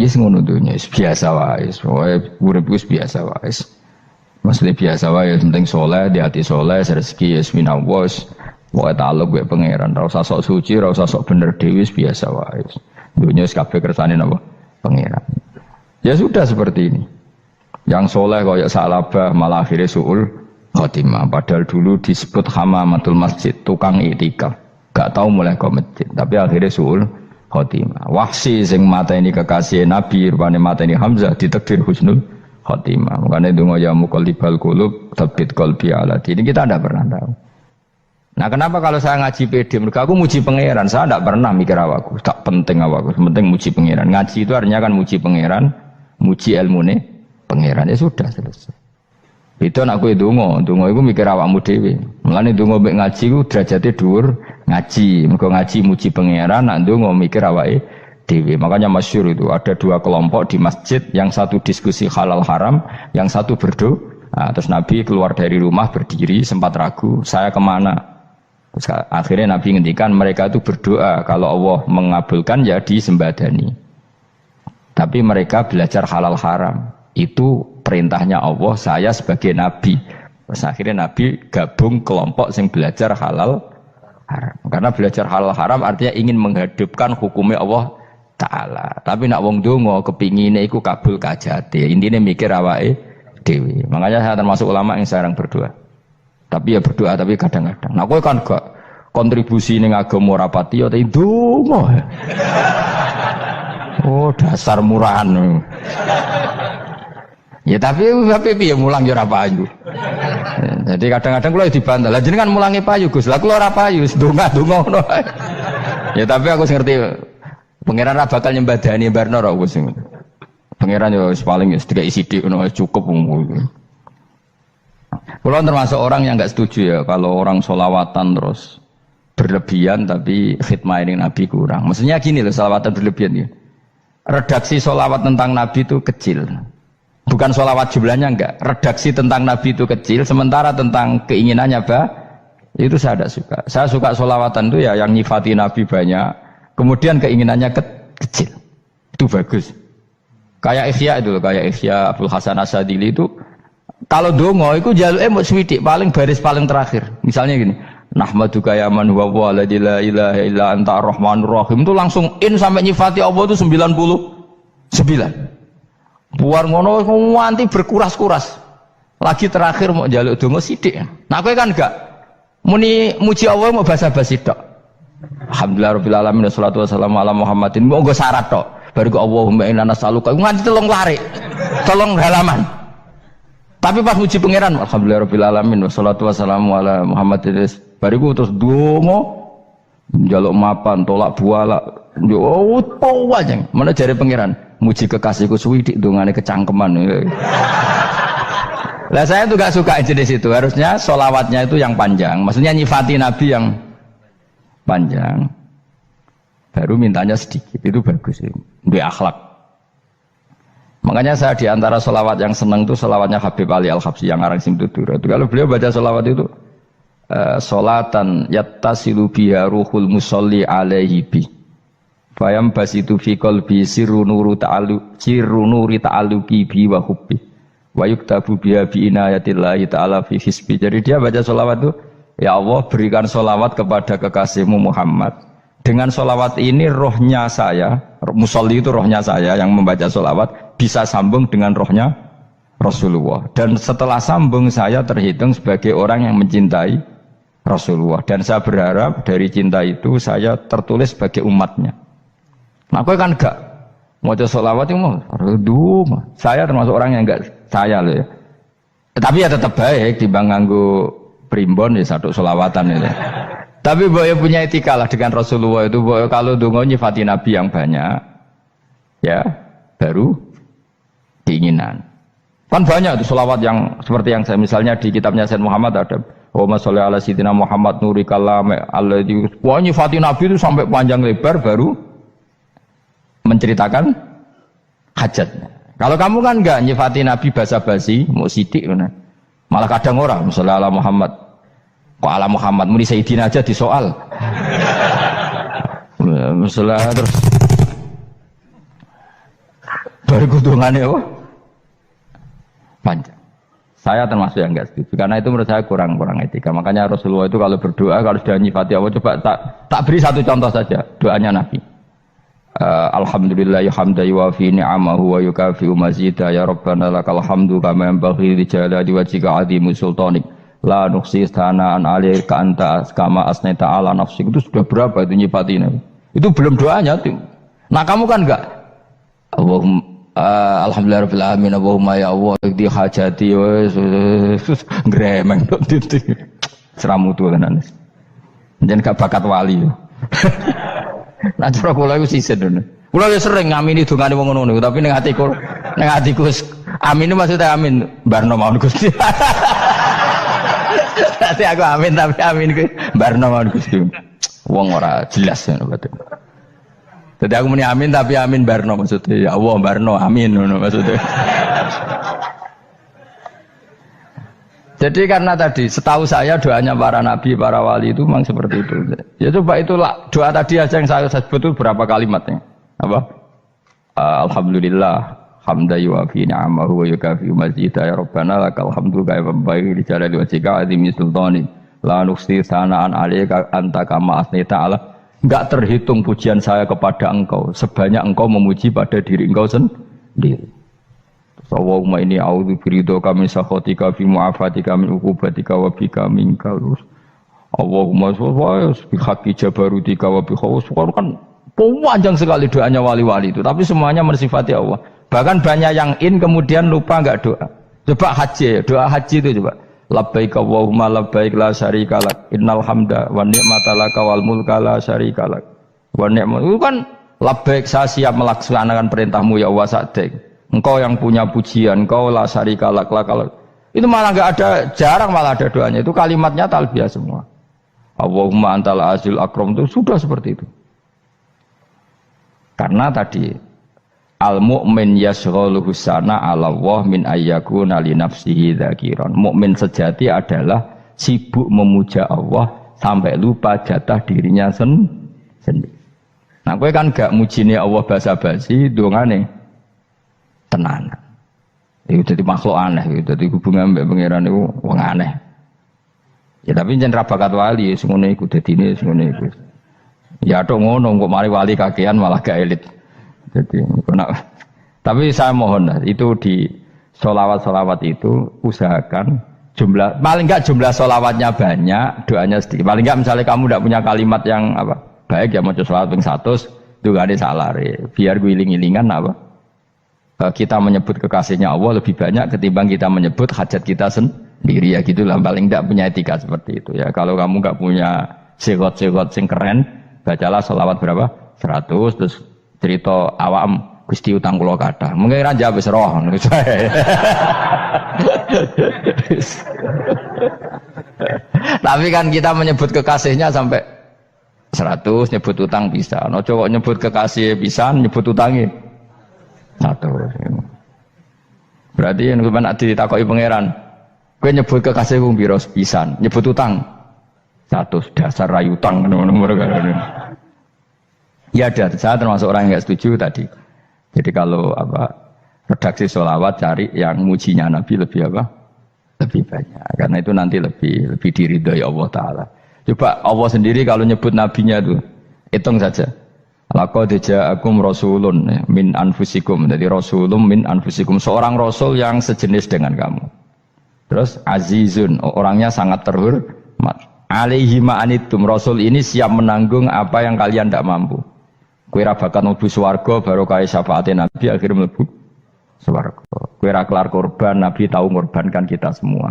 Yes ngono dunya biasa wae. Urip wis biasa wae. Mesti biasa wae penting saleh, di hati saleh, rezeki wis minawos. Wae taluk wae pangeran, ora usah sok suci, ora usah sok bener dhewe biasa wae. Dunya wis kabeh kersane napa? Pangeran. Ya sudah seperti ini. Yang saleh kaya Salabah malah akhirnya suul khotimah. Padahal dulu disebut hamamatul masjid, tukang iktikaf. Gak tahu mulai ke masjid, tapi akhirnya suul khotimah. Wahsi sing mateni kekasih Nabi, rupane mateni Hamzah ditakdir husnul khotimah. Makanya donga ya muqallibal qulub tsabbit qalbi ala dini. Kita tidak pernah tahu. Nah, kenapa kalau saya ngaji PD? Mereka aku muji pangeran, saya tidak pernah mikir awakku, tak penting awakku, penting muji pangeran. Ngaji itu artinya kan muji pangeran, muji ilmune pangeran, ya sudah selesai. Itu anakku itu donga iku mikir awakmu dhewe. Mulane donga mek ngaji ku derajate dhuwur ngaji. Mergo ngaji muji pangeran, nak donga mikir awake dhewe. Makanya masyhur itu ada dua kelompok di masjid, yang satu diskusi halal haram, yang satu berdoa. Nah, terus Nabi keluar dari rumah berdiri sempat ragu, saya kemana? Terus akhirnya Nabi ngendikan mereka itu berdoa kalau Allah mengabulkan ya disembadani. Tapi mereka belajar halal haram. Itu perintahnya Allah, saya sebagai Nabi. Terus akhirnya Nabi gabung kelompok yang belajar halal haram. Karena belajar halal haram artinya ingin menghidupkan hukumnya Allah Ta'ala. Tapi nak wong donga kepingine iku kabul kajate. Intine mikir awake dhewe. Makanya saya termasuk ulama yang jarang berdoa. Tapi ya berdoa tapi kadang-kadang. Nah kowe kan gak kontribusi ning agama ora pati ya ndonga. Oh dasar murahan. Ya tapi piye mulang ya ora payu. Jadi kadang-kadang kula dibantah. Lah jenengan mulangi payu Gus. Lah kula ora payu, ndonga-ndonga ngono. Ya tapi aku ngerti pangeran ora bakal nyembadani barno ora Gus. Pangeran ya paling sedikit sithik ngono cukup. Kula termasuk orang yang enggak setuju ya kalau orang sholawatan terus berlebihan tapi khidmah ini Nabi kurang. Maksudnya gini loh, sholawatan berlebihan ya. Redaksi sholawat tentang Nabi itu kecil. Bukan sholawat jumlahnya enggak. Redaksi tentang Nabi itu kecil, sementara tentang keinginannya itu saya tidak suka. Saya suka sholawatan itu ya yang nyifati Nabi banyak, kemudian keinginannya kecil. Itu bagus. Kayak Ihya itu loh, kayak Ihya Abdul Hasan Asadili itu. Kalau dongo itu jaluke mau swidik paling baris paling terakhir. Misalnya gini, nahmaduka ya man huwa la ilaha illa anta arrahmanur rahim, itu langsung in sampai nyifati Allah itu 99. Buar ngono nganti berkuras-kuras. Lagi terakhir mau jaluk dongo sithik. Nah kowe kan enggak muni muji Allah mau basa-basi tok. Alhamdulillahirabbil alamin wassalatu wassalamu ala Muhammadin. Mau nggo syarat tok. Baru ke Allahumma inna nas'aluka nganti telung lari. Telung halaman. Tapi pas muji pangeran, alhamdulillahirabbil alamin wassalatu wassalamu ala Muhammadin. Bariku terus dongo njaluk mapan, tolak buala. Yo aja. Mana jare pangeran? Muji kekasihku suwidik dongane kecangkeman. Lah saya tuh gak suka jenis itu. Harusnya sholawatnya itu yang panjang. Maksudnya nyifati Nabi yang panjang. Baru mintanya sedikit. Itu bagus sih. Duwe akhlak. Makanya saya diantara sholawat yang senang itu sholawatnya Habib Ali Al-Habsyi yang arang Simtudur. Kalau beliau baca sholawat itu sholatan yattasilu biha ruhul musolli alaihi bi fayam basitu fi qalbi sirru nuri ta'alluqi bi wa hubbi wa yuktabu biha bi inayatillahi ta'ala fi hisbi. Jadi dia baca sholawat itu, ya Allah berikan sholawat kepada kekasihmu Muhammad. Dengan sholawat ini rohnya saya, musolli itu rohnya saya yang membaca sholawat, bisa sambung dengan rohnya Rasulullah. Dan setelah sambung saya terhitung sebagai orang yang mencintai Rasulullah. Dan saya berharap dari cinta itu saya tertulis sebagai umatnya. Nah, aku kan enggak mau sholawat itu mau, saya termasuk orang yang enggak saya loh ya. Tapi ya tetap baik dibanding nganggo primbon ya satu sholawatan itu. Tapi boleh punya etika lah dengan Rasulullah itu. Boleh kalau dongo nyifati Nabi yang banyak, ya baru keinginan. Kan banyak itu sholawat yang seperti yang saya misalnya di kitabnya Sayyid Muhammad ada Allahumma sholli ala sayyidina Muhammad nuri kalam alladzi. Wah nyifati Nabi itu sampai panjang lebar baru menceritakan hajatnya. Kalau kamu kan enggak nyifati Nabi basa-basi, mau sidik malah kadang orang misalnya ala Muhammad. Kok ala Muhammad muni Sayyidina aja disoal. Masalah terus. Baru kudungannya apa? Panjang. Saya termasuk yang enggak setuju karena itu menurut saya kurang etika. Makanya Rasulullah itu kalau berdoa kalau sudah nyifati Allah, coba tak beri satu contoh saja doanya Nabi. Alhamdulillah hamdan yuwafi ni'amahu wa yukafi'u mazida ya rabbana lakal hamdu kama yanbaghi li jalali wajhika 'azimi sultanik la nuqsi sana'an 'alaika anta kama asnaita 'ala nafsik. Itu sudah berapa itu nyifati Nabi? Itu belum doanya tuh. Nah kamu kan enggak Allahumma alhamdulillahirabbil alamin Allahumma ya Allah di hajati wis gremeng tok titik seramutu tenan njen gak bakat wali nah cara kula iku sisen ngono kula ya sering ngamini dongane wong ngono tapi ning atiku amin itu maksudnya amin barno mawon Gusti nanti aku amin tapi amin ku barno mawon Gusti wong ora jelas ngono betul. Jadi aku muni amin tapi amin barno maksudnya ya Allah barno amin maksudnya. Jadi karena tadi setahu saya doanya para nabi, para wali itu memang seperti itu. Ya coba itulah doa tadi aja yang saya sebut itu berapa kalimatnya? Apa? Alhamdulillah hamdan yuwafi ni'amahu wa yukafi mazida ya rabbana lakal hamdu kama yanbaghi li jalali wajhika 'azimi sultanik la nuqsi sana'an 'alaika anta kama asnaita 'ala. Enggak terhitung pujian saya kepada engkau sebanyak engkau memuji pada diri engkau sendiri. Allahumma inni a'udzu biridhoka min sakhatika fi mu'afatika min uqubatika wa bika minkal. Allahumma sholli bi haqqi jabarutika wa bi khawfika. Kan panjang sekali doanya wali-wali itu, tapi semuanya mensifati Allah. Bahkan banyak yang kemudian lupa enggak doa. Coba haji, doa haji itu coba. Labbaik Allahumma labbaik la syarika lak innal hamda wa ni'mata laka wal mulka la syarika lak wa ni'mat. Itu kan labbaik saya siap melaksanakan perintahmu ya Allah sa'dik. Engkau yang punya pujian, engkau la syarika lak. Itu malah enggak ada, jarang malah ada doanya. Itu kalimatnya talbiyah semua. Allahumma antal azil akram itu sudah seperti itu. Karena tadi al-mu'min yashghaluhu sana 'ala Allah min ayyakuna li nafsihi dzakiran. Mukmin sejati adalah sibuk memuja Allah sampai lupa jatah dirinya sendiri. Nah, kowe kan gak mujine Allah basa-basi, dongane tenanan. Itu jadi makhluk aneh, itu jadi hubungan mbek pangeran itu wong aneh. Ya tapi jen ra bakat wali, ngono iku dadine ngono iku. Ya tok ngono kok mari wali kakean malah gak elit. Jadi, tapi saya mohon itu di sholawat itu usahakan jumlah paling enggak jumlah sholawatnya banyak, doanya sedikit. Paling enggak misalnya kamu tidak punya kalimat yang apa baik ya mau sholawat ping 100 itu gak ada salah biar guling-gilingan apa kita menyebut kekasihnya Allah lebih banyak ketimbang kita menyebut hajat kita sendiri ya gitulah. Paling enggak punya etika seperti itu ya. Kalau kamu enggak punya segot-segot sing keren, bacalah sholawat berapa 100 terus cerita awam Gusti utang kula kathah. Mungkin ra jawab wis roh ngono saya. Tapi kan kita menyebut kekasihnya sampai 100, nyebut utang bisa. Ojo kok nyebut kekasih pisan, nyebut utangi 100. Berarti yen nek ditakoki pangeran, kowe nyebut kekasih wong pira pisan, nyebut utang 100 dasar ra utang ngono-ngono kan. Ya ada, saya termasuk orang yang nggak setuju tadi. Jadi kalau redaksi sholawat cari yang mujinya Nabi lebih lebih banyak. Karena itu nanti lebih diridhoi Allah Taala. Coba Allah sendiri kalau nyebut nabinya itu hitung saja. Laqad ja'akum rasulun min anfusikum. Jadi rasulun min anfusikum, seorang rasul yang sejenis dengan kamu. Terus azizun, orangnya sangat terhormat. Alaihi ma'anitum, rasul ini siap menanggung apa yang kalian tidak mampu. Kowe ra bakat mlebu swarga barokah syafaate Nabi akhirnya mlebu swarga. Kowe ra kelar korban, Nabi tahu mengorbankan kita semua.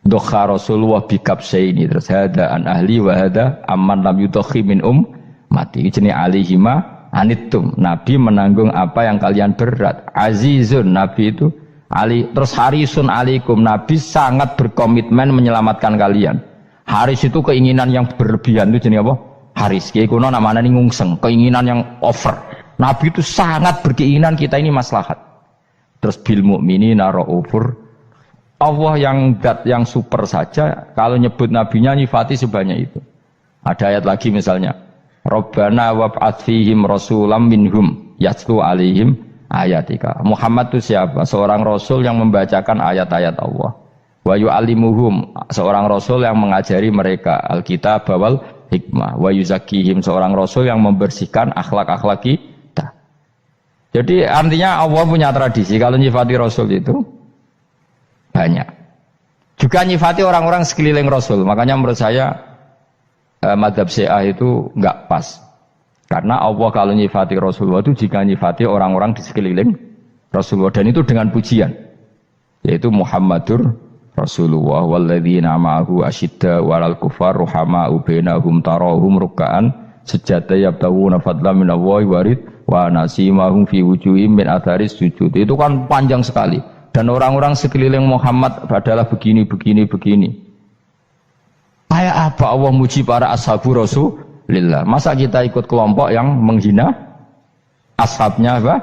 Dokha Rasulullah bikabsaini terus hada an ahli wa hada amman lam yudokhi min mati. Jenenge alihima anittum. Nabi menanggung apa yang kalian berat. Azizun, Nabi itu ali terus harisun alaikum. Nabi sangat berkomitmen menyelamatkan kalian. Haris itu keinginan yang berlebihan itu jenenge apa? Haris, kiai kuno namanya ini ngungseng, keinginan yang over. Nabi itu sangat berkeinginan kita ini maslahat. Terus bil mukminina raufur. Allah yang super saja kalau nyebut nabinya nyifati sebanyak itu. Ada ayat lagi misalnya, Rabbana wab'ats fihim rasulam minhum yatlu alaihim ayatika. Muhammad itu siapa? Seorang rasul yang membacakan ayat-ayat Allah. Wa yu'allimuhum, seorang rasul yang mengajari mereka alkitab wal hikmah. Wa yuzakkihim, seorang rasul yang membersihkan akhlak-akhlak kita. Jadi artinya Allah punya tradisi kalau nyifati rasul itu banyak. Juga nyifati orang-orang sekeliling rasul. Makanya menurut saya madhab Syiah itu enggak pas. Karena Allah kalau nyifati Rasulullah itu jika nyifati orang-orang di sekeliling Rasulullah, dan itu dengan pujian, yaitu Muhammadur Rasulullah walladzina ma'ahu asyidda 'alal kuffar ruhama'u bainahum tarahum ruk'an sujada yabtaguna fadlan minallahi warid wa nasimahum fi wujuhihim min atharis sujud. Itu kan panjang sekali, dan orang-orang sekeliling Muhammad adalah begini. Kayak apa Allah muji para ashabu Rasulillah? Masa kita ikut kelompok yang menghina ashabnya apa?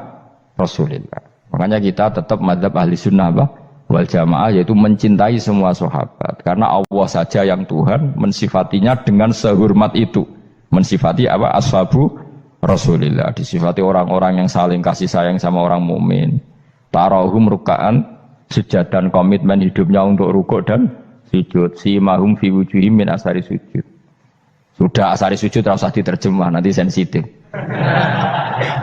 Rasulillah. Makanya kita tetap madzhab ahli sunnah apa? Wal jamaah, yaitu mencintai semua sahabat. Karena Allah saja yang Tuhan mensifatinya dengan sehormat itu. Mensifati apa? Ashabu Rasulillah. Disifati orang-orang yang saling kasih sayang sama orang mukmin. Tarahum ruk'an, sujud dan komitmen hidupnya untuk rukuk dan sujud. Simahum fi wujuhihim min asari sujud. Sudah asari sujud tidak usah diterjemah, nanti sensitif.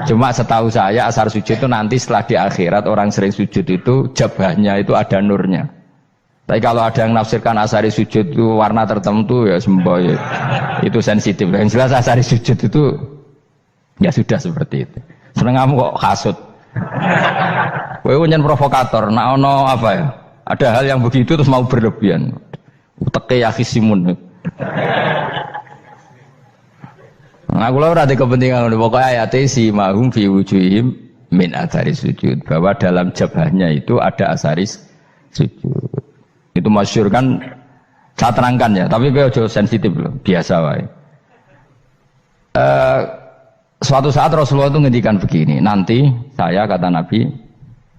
Cuma setahu saya asar sujud itu nanti setelah di akhirat orang sering sujud itu jabahnya itu ada nurnya. Tapi kalau ada yang nafsirkan asari sujud itu warna tertentu ya semboy, itu sensitif. Yang jelas asari sujud itu ya sudah seperti itu. Seneng kamu kok hasut. Kowe nyen provokator, nak ono apa ya? Ada hal yang begitu terus mau berlebihan. Uteke ya khisimun. Nah, kula ora ada kepentingan pokoknya ayat si mahum fi wujuhihim min atharis sujud, bahwa dalam jabahnya itu ada asaris sujud. Itu masyhur kan, saya terangkan ya, tapi kowe aja sensitif loh, biasa wae. Suatu saat Rasulullah itu ngendikan begini, nanti saya kata Nabi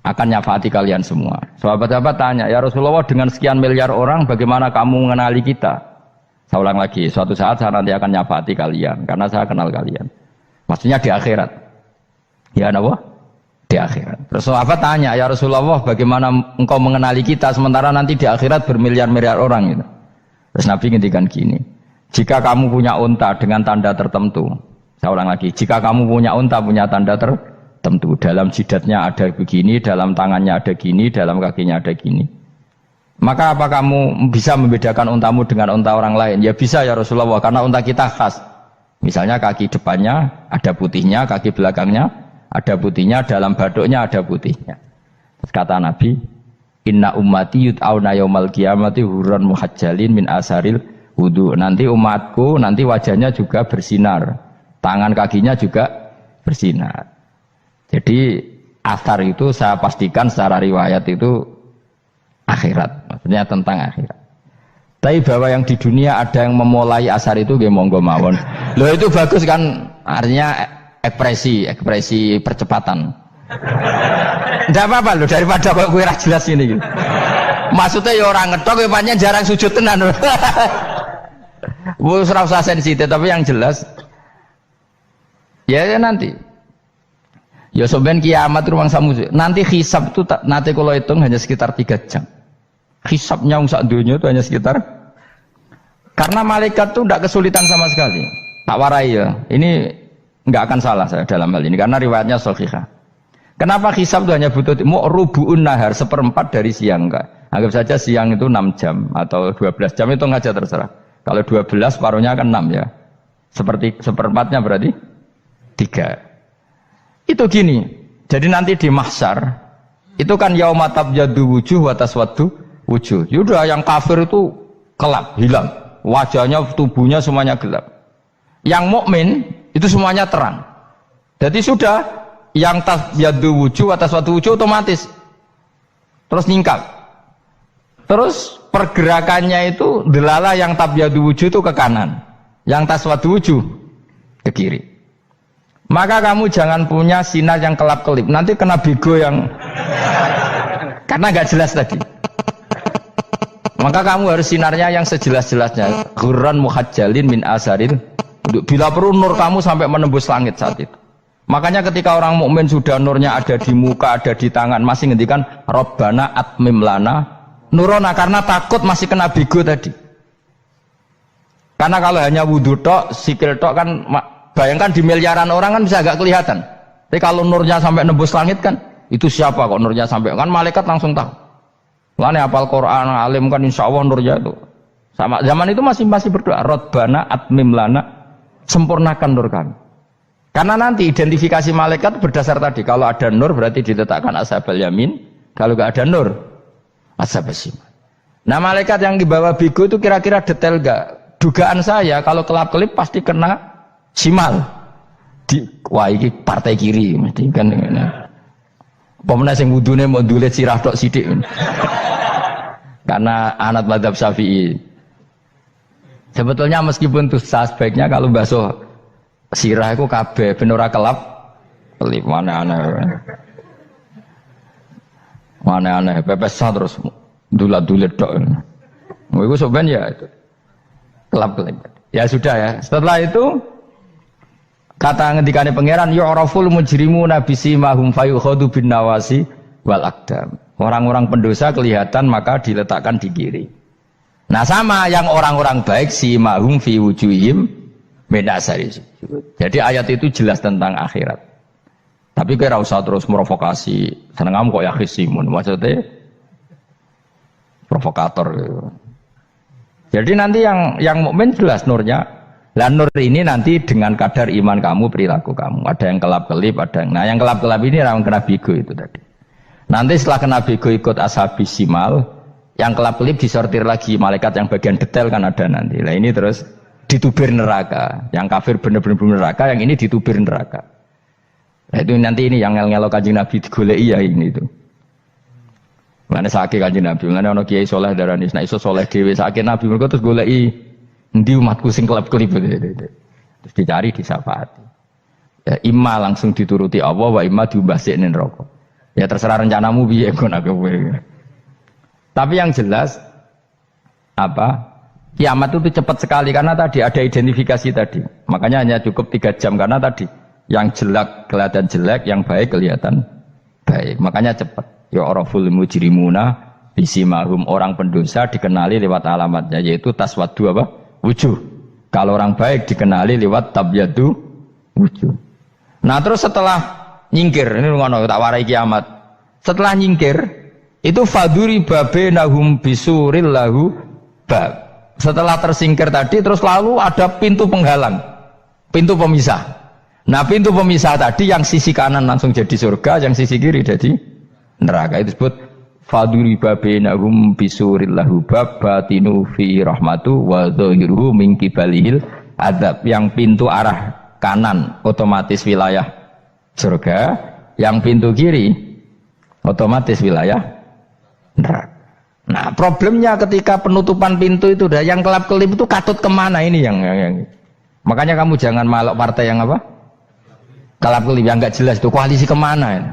akan nyafaati kalian semua. Sahabat-sahabat tanya, ya Rasulullah dengan sekian miliar orang bagaimana kamu mengenali kita? Saya ulang lagi, suatu saat saya nanti akan nyafaati kalian karena saya kenal kalian. Maksudnya di akhirat. Ya apa? Di akhirat. Terus sahabat tanya, ya Rasulullah bagaimana engkau mengenali kita sementara nanti di akhirat bermiliar-miliar orang gitu. Terus Nabi ngendikan gini, jika kamu punya unta dengan tanda tertentu, saya ulang lagi, jika kamu punya unta punya tanda tertentu, dalam jidatnya ada begini, dalam tangannya ada gini, dalam kakinya ada gini, maka apa kamu bisa membedakan untamu dengan unta orang lain? Ya bisa ya Rasulullah, karena unta kita khas. Misalnya kaki depannya ada putihnya, kaki belakangnya ada putihnya, dalam baduknya ada putihnya. Terus kata Nabi, inna ummati yut'auna yaumal qiyamati hurran muhajjalin min asaril wudu. Nanti umatku nanti wajahnya juga bersinar, tangan kakinya juga bersinar. Jadi asar itu saya pastikan secara riwayat itu akhirat, maksudnya tentang akhirat. Tapi bahwa yang di dunia ada yang memulai asar itu nggih monggo mawon. Loh itu bagus kan, artinya ekspresi percepatan. Ndak apa-apa loh, daripada kok kowe ora jelas ini gitu. Maksudnya ya orang ngetok ya pancen jarang sujud tenan. Wis ora usah sensitif, tapi yang jelas ya nanti. Ya sampean kiamat ruang samu. Nanti hisab itu nanti kalau hitung hanya sekitar 3 jam. Hisabnya sak dunia itu hanya sekitar, karena malaikat itu tidak kesulitan sama sekali. Tak warai ya. Ini enggak akan salah saya dalam hal ini karena riwayatnya sahihah. Kenapa hisab itu hanya butuh rubu'un nahar, 1/4 dari siang enggak? Anggap saja siang itu 6 jam atau 12 jam itu enggak aja terserah. Kalau 12 paruhnya kan 6 ya. Seperti 1/4-nya berarti 3. Itu gini. Jadi nanti di mahsyar itu kan yauma tabyaddu wujuh wa taswaddu wujuh. Yaudah yang kafir itu gelap, hilang. Wajahnya, tubuhnya semuanya gelap. Yang mukmin itu semuanya terang. Jadi sudah yang tabyaddu wujuh wa taswaddu wujuh otomatis terus nyingkap. Terus pergerakannya itu delala yang tabyaddu wujuh itu ke kanan, yang taswaddu wujuh ke kiri. Maka kamu jangan punya sinar yang kelap-kelip, nanti kena bego yang karena nggak jelas tadi. Maka kamu harus sinarnya yang sejelas-jelasnya. Ghurran muhajjalin min asaril. Bila perlu nur kamu sampai menembus langit saat itu. Makanya ketika orang mukmin sudah nurnya ada di muka, ada di tangan, masih ngendikan Rabbana atmim lana nurona, karena takut masih kena bigo tadi. Karena kalau hanya wudhu tok, sikil tok kan, bayangkan di miliaran orang kan bisa agak kelihatan. Tapi kalau nurnya sampai nembus langit kan, itu siapa kok nurnya sampai, kan malaikat langsung tahu. Lane hafal Quran, alim kan insya Allah nurnya itu. Sama zaman itu masih berdoa, Rabbana atmim lana, sempurnakan nur kami. Karena nanti identifikasi malaikat berdasar tadi, kalau ada nur berarti diletakkan ashabal yamin, kalau nggak ada nur ashabal shimal. Nah malaikat yang dibawa bigo itu kira-kira detail nggak? Dugaan saya kalau kelap-kelip pasti kena shimal. Wah ini partai kiri mesti kan. Pemenang yang wudhunya mau dulet sirah tok sidik. Karena anak madzhab Syafi'i. Sebetulnya meskipun itu sebaiknya kalau basuh sirah itu kabeh ben ora kelap kelip aneh pepesan terus dulat-dulit tok. Iku soben ya itu kelap kelip. Ya sudah ya. Setelah itu kata ngendikane pangeran yu'raful mujrimuna bisimahum fayukhadu bin nawasi wal aqdam. Orang-orang pendosa kelihatan maka diletakkan di kiri. Nah sama yang orang-orang baik simahum fi wujuhihim min asari sujud. Jadi ayat itu jelas tentang akhirat. Tapi kira usah terus provokasi. Seneng kamu kok ya khisimun, maksudnya provokator gitu. Jadi nanti yang mukmin jelas nurnya. Lah nur ini nanti dengan kadar iman kamu, perilaku kamu. Ada yang kelap-kelip, ada yang. Nah, yang kelap-kelip ini orang kena bigo itu tadi. Nanti setelah kena bigo ikut ashabis simal, yang kelap-kelip disortir lagi malaikat yang bagian detail kan ada nanti. Nah, ini terus ditubir neraka. Yang kafir benar-benar neraka, yang ini ditubir neraka. Nah, itu nanti ini yang ngel-ngelo Kanjeng Nabi digoleki ya ini itu. Mana sakit Kanjeng Nabi, mana ono kiai saleh darani nek iso saleh dhewe sakit Nabi mergo terus goleki endi umatku sing kelep-kelip terus dicari disyafaati. Ya imma langsung dituruti Allah wa imma diumbasik ning neraka. Ya terserah rencanamu piye ngono kowe. Tapi yang jelas apa? Kiamat itu cepat sekali karena tadi ada identifikasi tadi. Makanya hanya cukup 3 jam karena tadi yang jelek kelihatan jelek, yang baik kelihatan baik. Makanya cepat. Ya araful mujrimuna bisimahum, orang pendosa dikenali lewat alamatnya yaitu taswaddu apa? Wujuh. Kalau orang baik dikenali lewat tabyadu wujuh. Nah, terus setelah nyingkir, ini ngono tak warai kiamat. Setelah nyingkir itu faduri babenahum bisuril lahu bab. Setelah tersingkir tadi terus lalu ada pintu penghalang, pintu pemisah. Nah pintu pemisah tadi yang sisi kanan langsung jadi surga, yang sisi kiri jadi neraka. Itu disebut faduri babenahum bisuril lahu bab batinu fi rahmatu wa dhahiruhu min qibalihil adzab. Yang pintu arah kanan otomatis wilayah surga, yang pintu kiri otomatis wilayah neraka. Nah problemnya ketika penutupan pintu itu dah yang kelap-kelip itu katut kemana ini yang makanya kamu jangan malok partai yang apa kelap-kelip yang nggak jelas itu koalisi kemana ini.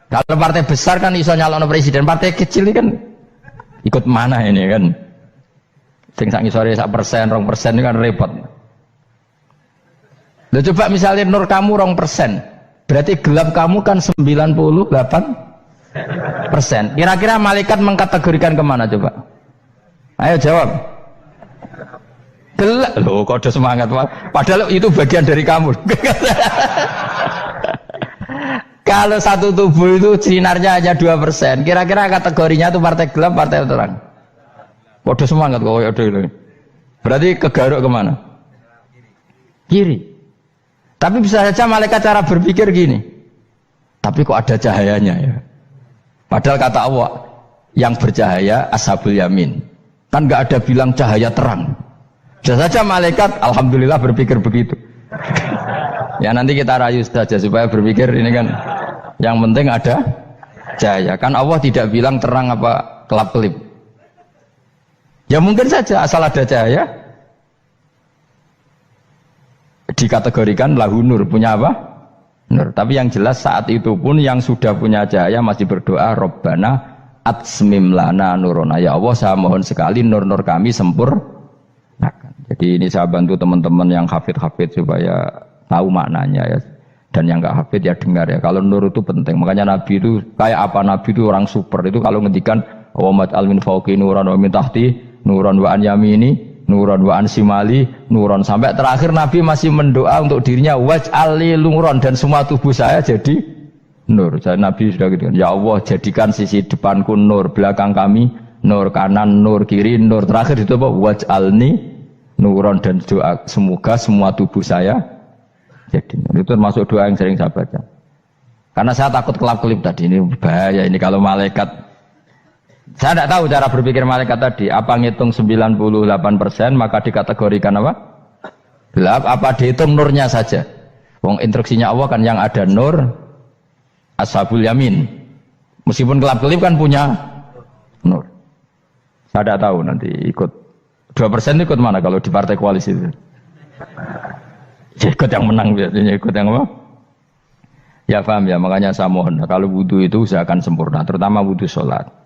Kalau partai besar kan iso nyalon presiden, partai kecil ini kan ikut mana ini kan sing sak ngisore 1%, 2% ini kan repot. Loh coba misalnya nur kamu 2%, berarti gelap kamu kan 98%. Kira-kira malaikat mengkategorikan kemana coba? Ayo jawab. Gelap. Loh kode semangat Pak. Padahal itu bagian dari kamu. Kalau satu tubuh itu sinarnya hanya 2%, kira-kira kategorinya itu partai gelap, partai terang. Kode semangat kok itu. Berarti kegaruk kemana? Kiri. Tapi bisa saja malaikat cara berpikir gini. Tapi kok ada cahayanya ya? Padahal kata Allah yang bercahaya ashabul yamin. Kan nggak ada bilang cahaya terang. Bisa saja malaikat alhamdulillah berpikir begitu. Ya nanti kita rayu saja supaya berpikir ini kan yang penting ada cahaya. Kan Allah tidak bilang terang apa kelap-kelip. Ya mungkin saja asal ada cahaya dikategorikan lahu nur, punya apa? Nur. Tapi yang jelas saat itu pun yang sudah punya cahaya masih berdoa Rabbana atsmim lana nurona, ya Allah saya mohon sekali nur-nur kami sempurnakan. Jadi ini saya bantu teman-teman yang hafid-hafid supaya tahu maknanya ya. Dan yang nggak hafid ya dengar ya. Kalau nur itu penting. Makanya Nabi itu kayak apa? Nabi itu orang super. Itu kalau ngendikan wa maj'al min fawqi nuran wa min tahti nuran wa an yamini nuran wa an simali nuran, sampai terakhir Nabi masih mendoa untuk dirinya waj'al li nuran, dan semua tubuh saya jadi nur. Jadi Nabi sudah gitu kan. Ya Allah, jadikan sisi depanku nur, belakang kami nur, kanan nur, kiri nur. Terakhir itu apa? Waj'alni nuran, dan doa semoga semua tubuh saya jadi nur. Itu termasuk doa yang sering saya baca. Karena saya takut kelap-kelip tadi, ini bahaya ini kalau malaikat. Saya tidak tahu cara berpikir malaikat tadi. Apa ngitung 98% maka dikategorikan apa? Gelap. Apa dihitung nurnya saja? Wong instruksinya Allah kan yang ada nur ashabul yamin. Meskipun kelap-kelip kan punya nur. Saya tidak tahu nanti ikut 2% ikut mana kalau di partai koalisi itu. Ya, ikut yang menang biasanya, ikut yang apa? Ya paham ya, makanya saya mohon kalau wudhu itu usahakan sempurna, terutama wudhu sholat.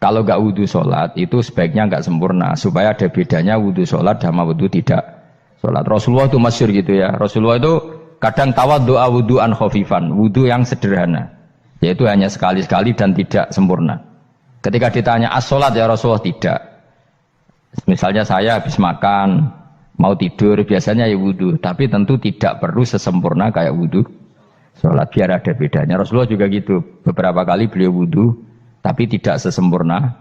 Kalau nggak wudhu sholat itu sebaiknya nggak sempurna, supaya ada bedanya wudhu sholat sama wudhu tidak sholat. Rasulullah itu masyhur gitu ya. Rasulullah itu kadang tawaddu'a wudhu'an khafifan, wudhu yang sederhana, yaitu hanya sekali-sekali dan tidak sempurna. Ketika ditanya as-sholat ya Rasulullah, tidak. Misalnya saya habis makan, mau tidur, biasanya ya wudhu, tapi tentu tidak perlu sesempurna kayak wudhu sholat, biar ada bedanya. Rasulullah juga gitu, beberapa kali beliau wudhu, tapi tidak sesempurna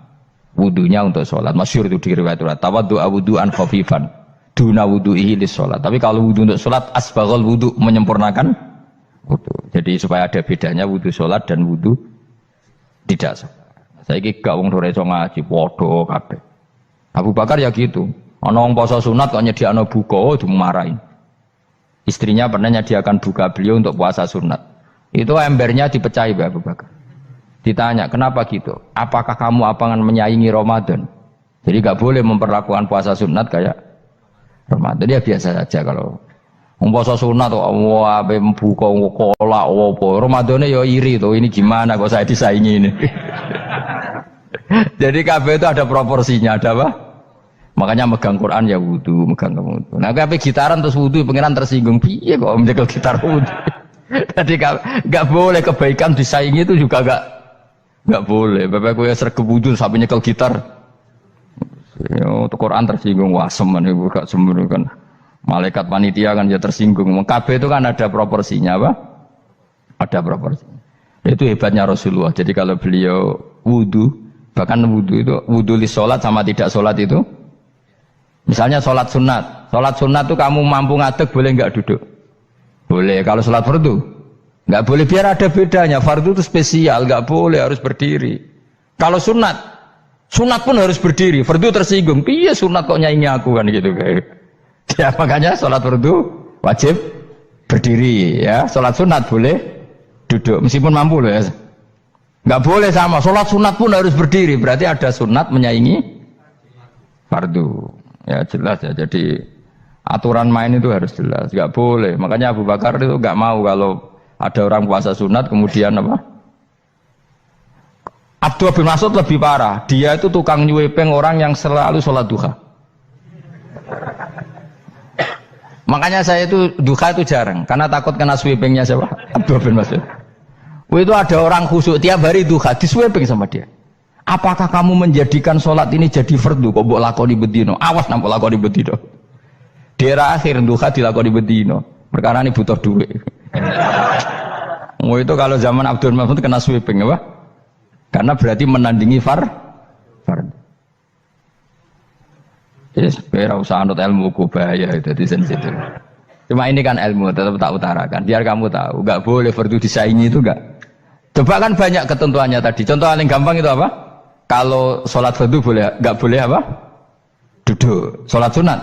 wudhunya untuk sholat. Masyhur itu di riwayat tawaddu'a wudhu'an khafifan duna wudhu'ihi lis sholat. Tapi kalau wudhu untuk sholat asbaghal wudhu, menyempurnakan wudhu. Jadi supaya ada bedanya wudhu sholat dan wudhu tidak sholat. Saya gak wong ora iso ngaji podo kabeh. Abu Bakar ya gitu. Ana wong poso sunat kok nyediakno buka dimarahin. Istrinya pernah nyediakan buka beliau untuk puasa sunat. Itu embernya dipecahi Abu Bakar. Ditanya, kenapa gitu? Apakah kamu akan menyaingi Ramadan? Jadi gak boleh memperlakukan puasa sunat kayak Ramadan. Ya biasa saja kalau puasa sunat kok ape buka kolak apa. Ramadannya ya iri tuh. Ini gimana kok saya disaingi ini? Jadi kabeh itu ada proporsinya, ada apa? Makanya megang Quran ya wudu, megang wudu. Nah, kabeh gitaran terus wudu, pengiran tersinggung. Piye kok menjegal gitar wudu? Jadi enggak boleh kebaikan disaingi itu juga enggak boleh. Bapak kowe sregep wudu sampai nyekel gitar. Ya, untuk Quran tersinggung, wah semen ibu gak sembrono kan. Malaikat panitia kan ya tersinggung. Kabeh itu kan ada proporsinya apa? Ada proporsinya. Itu hebatnya Rasulullah. Jadi kalau beliau wudu, bahkan wudu itu wudu li sholat sama tidak sholat itu, misalnya sholat sunat itu kamu mampu ngadeg boleh nggak duduk? Boleh. Kalau sholat fardu nggak boleh, biar ada bedanya. Fardu itu spesial, nggak boleh, harus berdiri. Kalau sunat pun harus berdiri. Fardu tersinggung, iya sunat kok nyaingi aku kan gitu kayak. Ya makanya sholat fardu wajib berdiri ya. Sholat sunat boleh duduk meskipun mampu loh ya. Nggak boleh sama, sholat sunat pun harus berdiri. Berarti ada sunat menyaingi fardu. Ya jelas ya, jadi aturan main itu harus jelas. Nggak boleh, makanya Abu Bakar itu nggak mau kalau ada orang puasa sunat kemudian apa? Abdullah bin Mas'ud lebih parah. Dia itu tukang nyuwepeng orang yang selalu sholat duha. Makanya saya itu duha itu jarang, karena takut kena sweepingnya siapa? Abdullah bin Mas'ud. Itu ada orang khusyuk tiap hari duha disweping sama dia. Apakah kamu menjadikan sholat ini jadi fardu? Kok mbok lakoni bedino? Awas nampak lakoni bedino. Daerah akhir duha dilakoni bedino. Perkara ini butuh duit. Itu kalau zaman Abdul Mahmud kena sweeping apa? Karena berarti menandingi fardu. Yes, ora usah anut ilmu ku bahaya itu di sensitif. Cuma ini kan ilmu tetap tak utarakan. Biar kamu tahu, enggak boleh fardu disaingi itu enggak. Coba kan banyak ketentuannya tadi. Contoh paling gampang itu apa? Kalau sholat fardu boleh, enggak boleh apa? Duduk. Sholat sunat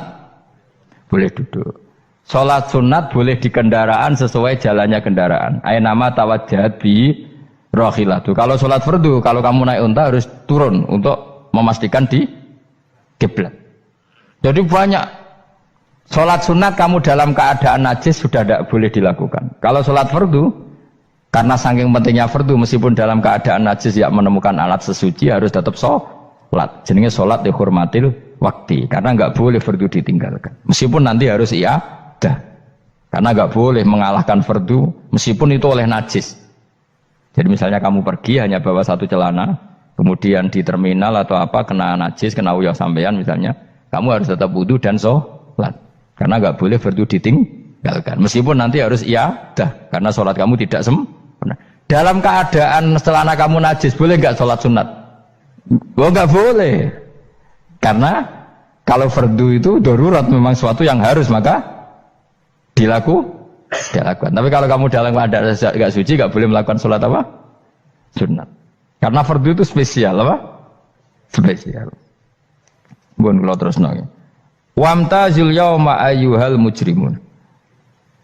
boleh duduk. Sholat sunat boleh di kendaraan sesuai jalannya kendaraan. Ainama tawajjahat bi rakhilatu. Kalau sholat fardu, kalau kamu naik unta harus turun untuk memastikan di kiblat. Jadi banyak sholat sunat kamu dalam keadaan najis sudah tidak boleh dilakukan. Kalau sholat fardu, karena saking pentingnya fardu, meskipun dalam keadaan najis ya menemukan alat sesuci harus tetap sholat. Jenenge sholat dihormatil waktu, karena nggak boleh fardu ditinggalkan. Meskipun nanti harus iadah, karena nggak boleh mengalahkan fardu meskipun itu oleh najis. Jadi misalnya kamu pergi hanya bawa satu celana, kemudian di terminal atau apa kena najis, kena uyah sampean misalnya, kamu harus tetap wudu dan sholat. Karena nggak boleh fardu ditinggalkan. Meskipun nanti harus dah, karena sholat kamu tidak sempurna. Dalam keadaan celana kamu najis, boleh nggak sholat sunat? Oh nggak boleh. Karena kalau fardu itu darurat, memang suatu yang harus, maka dilakukan. Tapi kalau kamu dalam keadaan nggak suci, nggak boleh melakukan sholat apa? Sunat. Karena fardu itu spesial apa? Spesial. Bun kalau terus nanya. Wamtazil yauma ayyuhal mujrimun.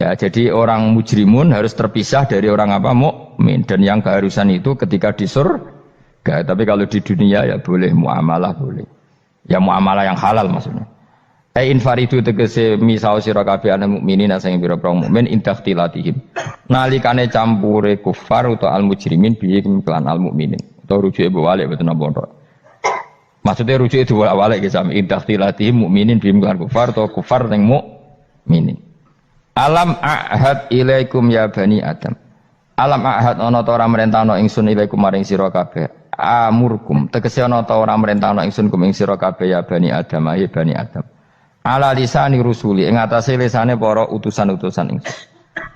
Ya, jadi orang mujrimun harus terpisah dari orang apa? Mukmin. Dan yang keharusan itu ketika di surga. Tapi kalau di dunia ya boleh muamalah boleh. Ya muamalah yang halal maksudnya. Infaridu tegese misao sira kabeh ana mukminin sing pira-pira mukmin intakhtilatihim. Nalikane campure kufar utawa al mujrimin bihi kelan al mukminin. Utawa rujuke balik boten napa. Maksudnya rujuke diwalik ke sami intakhtilatihim mukminin bihi kelan kufar utawa kufar ning mukminin. Alam ahad ilaikum ya bani Adam. Alam ahad ana ta ora merentano ingsun ilaikum maring sira kabeh. Amurkum tegese ana ta ora merentano ingsun kum ing sira kabeh ya bani Adam ya bani Adam. Ala lisani rusuli ing atase lisane para utusan-utusan ingsun.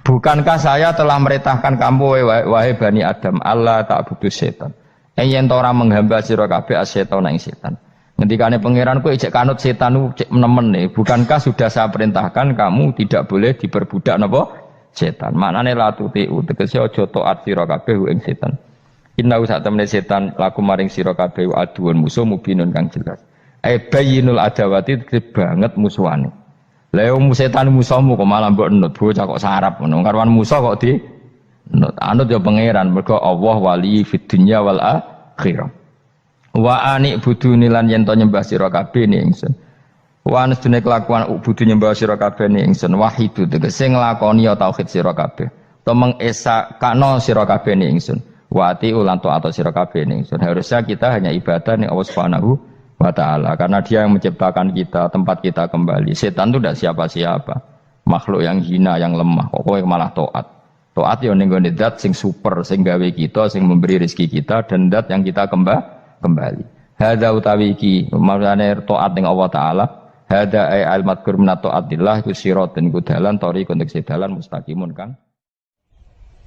Bukankah saya telah merintahkan kamu wahai Bani Adam Allah ta'budu setan. Yen ora menghamba sira kabeh asetan ing setan. Ngendikane pangeran kowe ijek kanut setan cek nemen nih. Bukankah sudah saya perintahkan kamu tidak boleh diperbudak napa setan. Maknane la tuti tegese aja taat sira kabeh ing setan. Inna sak temene setan laku maring sira kabeh aduun musuh mubinun kang jelas. Bayinul adawati banget musuhane. Lah wong setan musuhmu kok malah mbok enut bocah kok sarap ngono. Karwan musuh kok di enut. Anut ya pangeran mergo Allah wali fid dunya wal akhirah. Wa ani buduni lan yen to nyembah sira kabeh ni ingsun. Wa anstune kelakuan budu nyembah sira kabeh ni ingsun wahidu tegese nglakoni ya tauhid sira kabeh. To mengesa kana sira kabeh ni ingsun. Wa ati ulan taat sira kabeh ni ingsun. Harusnya kita hanya ibadah ning Allah Subhanahu wa ta'ala karena dia yang menciptakan kita, tempat kita kembali. Setan itu tidak siapa-siapa, makhluk yang hina, yang lemah. Pokoknya malah taat ya ning gone zat sing super, sing gawe kita, sing memberi rezeki kita dan zat yang kita kembali. Hadza utawi iki maknane taat ning Allah taala. Hadza ay al madkur min taatillah ku siratun ku dalan tariqun dalan mustaqimun kan.